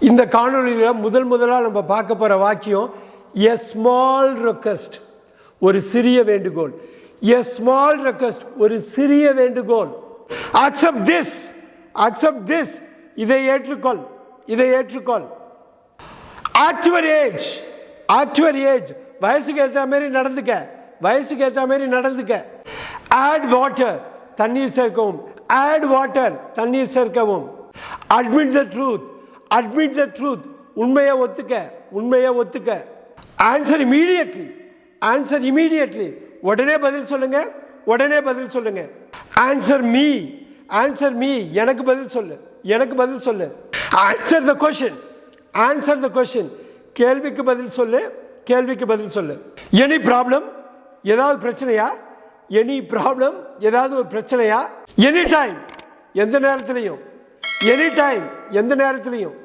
இந்த காணொளியில் முதலாக நம்ம பார்க்க போகிற வாக்கியம் எ ஸ்மால் ரெக்வெஸ்ட், ஒரு சிறிய வேண்டுகோள். எ ஸ்மால் ரெக்வெஸ்ட், ஒரு சிறிய வேண்டுகோள். அக்செப்ட் திஸ், அக்செப்ட் திஸ், இதை ஏற்றுக்கொள், இதை ஏற்றுக்கொள். Add your age, add your age, வயசுக்கு ஏற்ற மாதிரி நடந்துக்க, வயசுக்கு ஏற்ற மாதிரி நடந்துக்க. ஆட் வாட்டர், தண்ணீர் சேர்க்கவும். ஆட் வாட்டர், தண்ணீர் சேர்க்கவும். Admit the truth, admit the truth, உண்மையை ஒத்துக்க, உண்மையை ஒத்துக்க. ஆன்சர் இமீடியட்லி, ஆன்சர் இமீடியட்லி, உடனே பதில் சொல்லுங்க, உடனே பதில் சொல்லுங்க. ஆன்சர் மீ, ஆன்சர் மீ, எனக்கு பதில் சொல்லு, எனக்கு பதில் சொல்லு. Answer the question, answer the question, கேள்விக்கு பதில் சொல்லு, கேள்விக்கு பதில் சொல்லு. எனி ப்ராப்ளம், ஏதாவது பிரச்சனையா? எனி ப்ராப்ளம், ஏதாவது ஒரு பிரச்சனையா? எனி டைம், எந்த நேரத்திலையும். எனி டைம், எந்த நேரத்திலையும்.